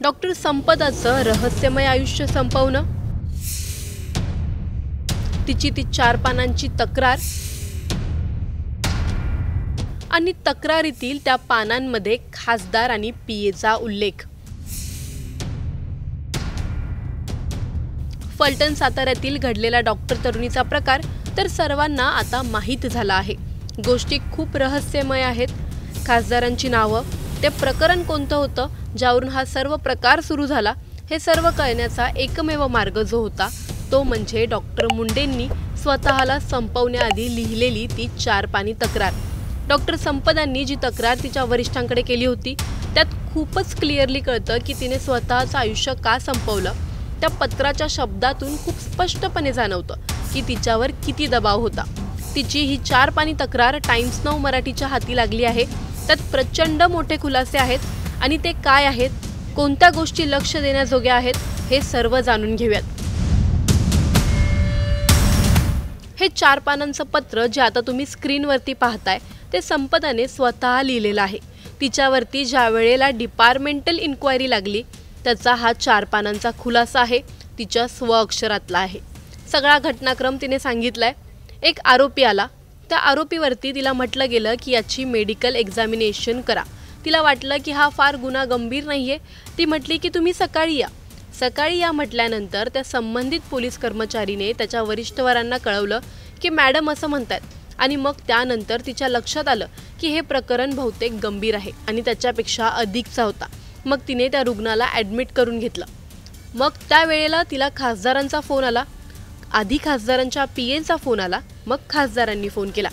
Doctor संपदाचं रहस्यमय आयुष्य संपवणं, तिची ती 4 पानांची तक्रार आणि तक्रारीतील त्या पानांमध्ये खासदार आणि पीएचा उल्लेख. फलटण साताऱ्यातील घडलेला डॉक्टर तरुणीचा प्रकार तर सर्वांना आता माहीत झाला आहे. गोष्टी खूप रहस्यमय आहेत. खासदारांची नावं, ते प्रकरण कोणतं होतं ज्यावरून हा सर्व प्रकार सुरू झाला, हे सर्व कळण्याचा एकमेव मार्ग जो होता तो म्हणजे डॉक्टर मुंडेंनी स्वतःला संपवण्याआधी लिहिलेली ती 4 पानी तक्रार. डॉक्टर संपदांनी जी तक्रार तिच्या वरिष्ठांकडे केली होती त्यात खूपच क्लिअरली कळतं की तिने स्वतःचं आयुष्य का संपवलं. त्या पत्राच्या शब्दातून खूप स्पष्टपणे जाणवतं की तिच्यावर किती दबाव होता. तिची ही 4 पानी तक्रार टाइम्स नाऊ मराठीच्या हाती लागली आहे. त्यात प्रचंड मोठे खुलासे आहेत आणि ते काय आहेत, कोणत्या गोष्टी लक्ष देण्याजोग्या आहेत, हे सर्व जाणून घेऊयात. हे 4 पानांचं पत्र जे आता तुम्ही स्क्रीनवरती पाहताय ते संपदाने स्वतः लिहिलेलं आहे. तिच्यावरती ज्या वेळेला डिपार्टमेंटल इन्क्वायरी लागली त्याचा हा 4 पानांचा खुलासा आहे. तिच्या स्वअक्षरातला आहे. सगळा घटनाक्रम तिने सांगितलाय. एक आरोपी आला. त्या आरोपीवरती तिला म्हटलं गेलं की याची मेडिकल एक्झामिनेशन करा. तिला वाटलं की हा फार गुन्हा गंभीर नाहीये. ती म्हटली की तुम्ही सकाळी या. सकाळी या म्हटल्यानंतर त्या संबंधित पोलीस कर्मचारीने त्याच्या वरिष्ठवरांना कळवलं की मॅडम असं म्हणतात. आणि मग त्यानंतर तिच्या लक्षात आलं की हे प्रकरण बहुतेक गंभीर आहे आणि त्याच्यापेक्षा अधिकचा होता. मग तिने त्या रुग्णाला ॲडमिट करून घेतलं. मग त्यावेळेला तिला खासदारांचा फोन आला. आधी खासदारांच्या पीएचा फोन आला, मग खासदारांनी फोन केला.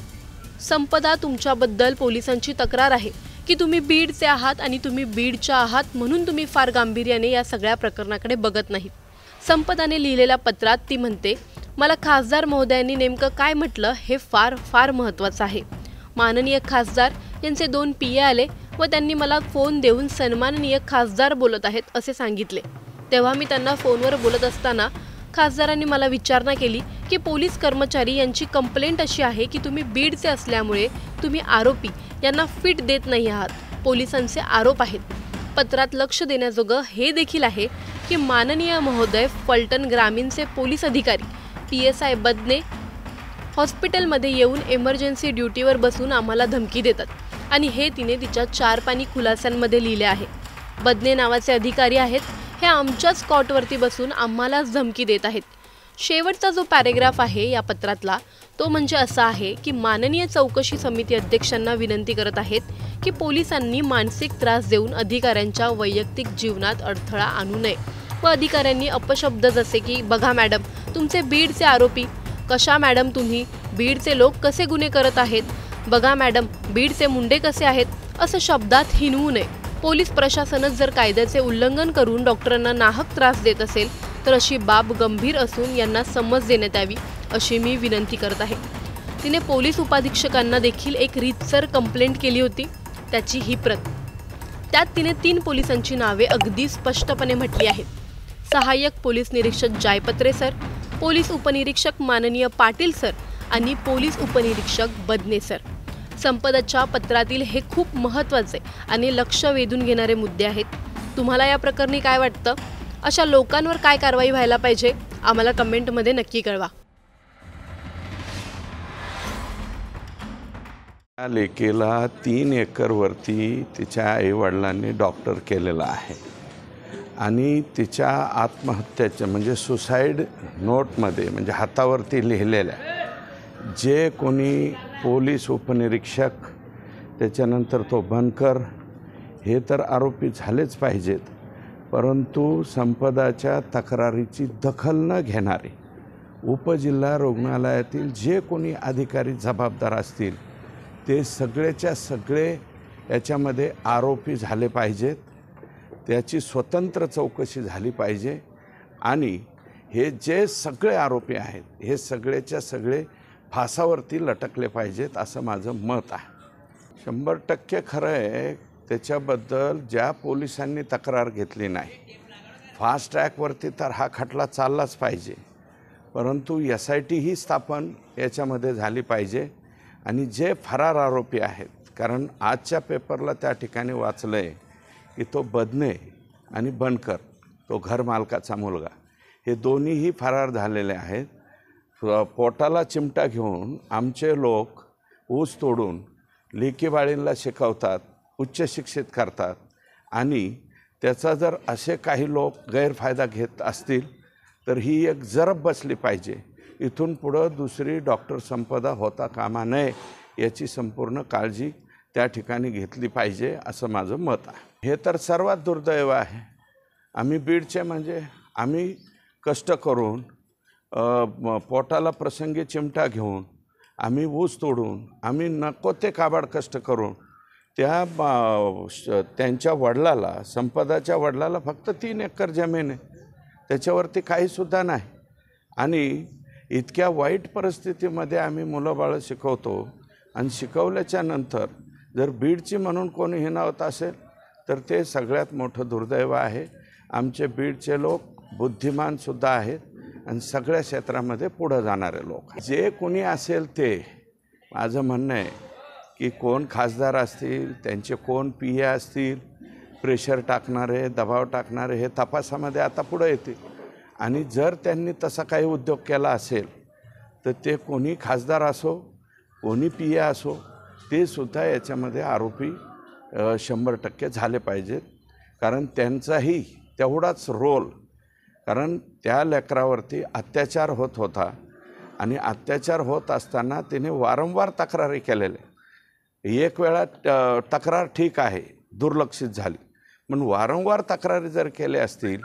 संपदा, तुमच्याबद्दल पोलिसांची तक्रार आहे की तुम्ही बीडचे आहात आणि तुम्ही बीडच्या आहात म्हणून तुम्ही फार गांभीर्याने या सगळ्या प्रकरणाकडे बघत नाहीत. संपदाने लिहिलेल्या पत्रात ती म्हणते, मला खासदार महोदयांनी नेमकं काय म्हटलं हे फार फार महत्त्वाचं आहे. माननीय खासदार यांचे 2 पीए आले व त्यांनी मला फोन देऊन सन्माननीय खासदार बोलत आहेत असे सांगितले. तेव्हा मी त्यांना फोनवर बोलत असताना खासदारांनी मला विचारणा केली की पोलीस कर्मचारी यांची कंप्लेंट अशी आहे की तुम्ही बीडचे असल्यामुळे तुम्ही आरोपी यांना फिट देत नाही आहात. पोलिसांचे आरोप आहेत. पत्रात लक्ष देण्याजोगं हे देखील आहे की माननीय महोदय फलटण ग्रामीणचे पोलीस अधिकारी PSI बदने हॉस्पिटलमध्ये येऊन इमर्जन्सी ड्युटीवर बसून आम्हाला धमकी देतात आणि हे तिने तिच्या 4 पानी खुलास्यांमध्ये लिहिले आहे. बदने नावाचे अधिकारी आहेत. हे आमच्याच कॉटवरती बसून आम्हालाच धमकी देत आहेत. शेवटचा जो पॅरेग्राफ आहे या पत्रातला तो म्हणजे असा आहे की माननीय चौकशी समिती अध्यक्षांना विनंती करत आहेत की पोलिसांनी मानसिक त्रास देऊन अधिकाऱ्यांच्या वैयक्तिक जीवनात अडथळा आणू नये व अधिकाऱ्यांनी अपशब्द जसे की बघा मॅडम तुमचे बीडचे आरोपी, कशा मॅडम तुम्ही बीडचे लोक कसे गुन्हे करत आहेत, बघा मॅडम बीडचे मुंडे कसे आहेत, असं शब्दात हिनवू नये. पोलीस प्रशासनच जर कायद्याचे उल्लंघन करून डॉक्टरांना नाहक त्रास देत असेल तर अशी बाब गंभीर असून यांना समज देण्यात यावी अशी मी विनंती करत आहे. तिने पोलीस उपाधीक्षकांना देखील एक रीतसर कंप्लेंट केली होती. त्याची ही प्रत. त्यात तिने 3 पोलिसांची नावे अगदी स्पष्टपणे म्हटली आहेत. सहाय्यक पोलीस निरीक्षक जायपत्रे सर, पोलीस उपनिरीक्षक माननीय पाटील सर आणि पोलीस उपनिरीक्षक बदने सर. संपदाच्या पत्रातील हे खूप महत्त्वाचे आणि लक्ष वेधून घेणारे मुद्दे आहेत. तुम्हाला या प्रकरणी काय वाटतं? अशा लोकांवर काय कारवाई व्हायला पाहिजे? आम्हाला कमेंटमध्ये नक्की कळवा. या लेकीला 3 एकरवरती तिच्या आईवडिलांनी डॉक्टर केलेला आहे आणि तिच्या आत्महत्येच्या म्हणजे सुसाईड नोटमध्ये म्हणजे हातावरती लिहिलेल्या जे कोणी पोलीस उपनिरीक्षक त्याच्यानंतर तो बनकर हे तर आरोपी झालेच पाहिजेत, परंतु संपदाच्या तक्रारीची दखल न घेणारे उपजिल्हा रुग्णालयातील जे कोणी अधिकारी जबाबदार असतील ते सगळेच्या सगळे याच्यामध्ये आरोपी झाले पाहिजेत. त्याची स्वतंत्र चौकशी झाली पाहिजे आणि हे जे सगळे आरोपी आहेत हे सगळेच्या सगळे फासावरती लटकले पाहिजेत असं माझं मत आहे. 100% खरं आहे. त्याच्याबद्दल ज्या पोलिसांनी तक्रार घेतली नाही, फास्ट ट्रॅकवरती तर हा खटला चाललाच पाहिजे, परंतु SIT ही स्थापन याच्यामध्ये झाली पाहिजे आणि जे फरार आरोपी आहेत, कारण आजच्या पेपरला त्या ठिकाणी वाचलं आहे की तो बदने आणि बनकर तो घरमालकाचा मुलगा, हे दोन्हीही फरार झालेले आहेत. पोटाला चिमटा घेऊन आमचे लोक ऊस तोडून लेकीबाळींना शिकवतात, उच्च शिक्षित करतात आणि त्याचा जर असे काही लोक गैरफायदा घेत असतील तर ही एक जरब बसली पाहिजे. इथून पुढं दुसरी डॉक्टर संपदा होता कामा नये याची संपूर्ण काळजी त्या ठिकाणी घेतली पाहिजे असं माझं मत आहे. हे तर सर्वात दुर्दैव आहे. आम्ही बीडचे म्हणजे आम्ही कष्ट करून पोटाला प्रसंगी चिमटा घेऊन आम्ही ऊस तोडून आम्ही नको ते काबाड कष्ट करून त्यांच्या वडिलाला, संपदाच्या वडिलाला फक्त 3 एकर जमीन आहे, त्याच्यावरती काहीसुद्धा नाही. आणि इतक्या वाईट परिस्थितीमध्ये आम्ही मुलं बाळं शिकवतो आणि शिकवल्याच्या नंतर जर बीडची म्हणून कोणी हिणावत असेल तर ते सगळ्यात मोठं दुर्दैव आहे. आमचे बीडचे लोक बुद्धिमानसुद्धा आहेत आणि सगळ्या क्षेत्रामध्ये पुढं जाणारे लोक. जे कोणी असेल ते, माझं म्हणणं आहे की कोण खासदार असतील, त्यांचे कोण PA असतील, प्रेशर टाकणारे, दबाव टाकणारे, हे तपासामध्ये आता पुढं येतील. आणि जर त्यांनी तसा काही उद्योग केला असेल तर ते कोणी खासदार असो, कोणी PA असो, ते सुद्धा याच्यामध्ये आरोपी 100% झाले पाहिजेत. कारण त्यांचाही तेवढाच रोल, कारण त्या लेकरावरती अत्याचार होत होता आणि अत्याचार होत असताना तिने वारंवार तक्रारी केलेल्या. एक वेळा तक्रार ठीक आहे, दुर्लक्षित झाली, पण वारंवार तक्रारी जर केल्या असतील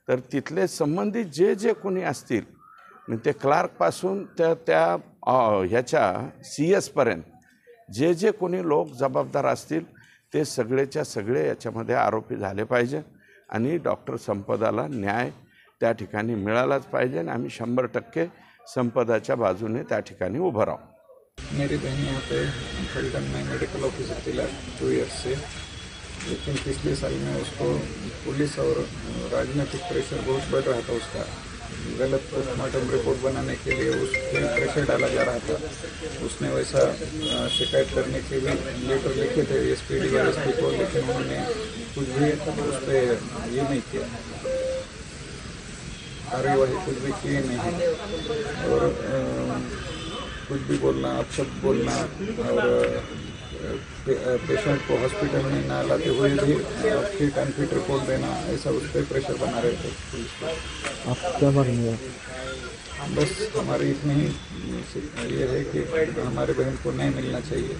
तर तिथले संबंधित जे कोणी असतील, ते क्लार्कपासून त्या ह्याच्या CS पर्यंत जे कोणी लोक जबाबदार असतील ते सगळेच्या सगळे याच्यामध्ये आरोपी झाले पाहिजे आणि डॉक्टर संपदाला न्याय त्या ठिकाणी मिळालाच पाहिजे. आणि आम्ही 100% संपदाच्या बाजूने त्या ठिकाणी उभं राहू. मेरी बहन यहाँ पे फलटन में मेडिकल ऑफिसर थी लास्ट 2 ईयर्स से, लेकिन पिछले साल में उसको पुलिस और राजनीतिक प्रेशर बहुत बढ़ रहा था. उसका गलत पोस्टमार्टम रिपोर्ट बनाने के लिए उस पर प्रेशर डाला जा रहा था. उसने वैसा शिकायत करने के भी लेटर लिखे थे SPD और SP को, लेकिन उन्होंने कुछ भी उस पर ये नहीं किया, कार्यवाही कुछ भी किए नहीं. और कुछ भी बोलना, अपशब्द बोलना और पेशेंट को हॉस्पिटल में ना लाते हुए भी फिट अनफिट रिपोर्ट देना, ऐसा उस पर प्रेशर बना रहे थे पुलिस को. आप क्या मांगेंगे? बस हमारी इतनी ही ये है कि हमारे बहन को न्याय मिलना चाहिए.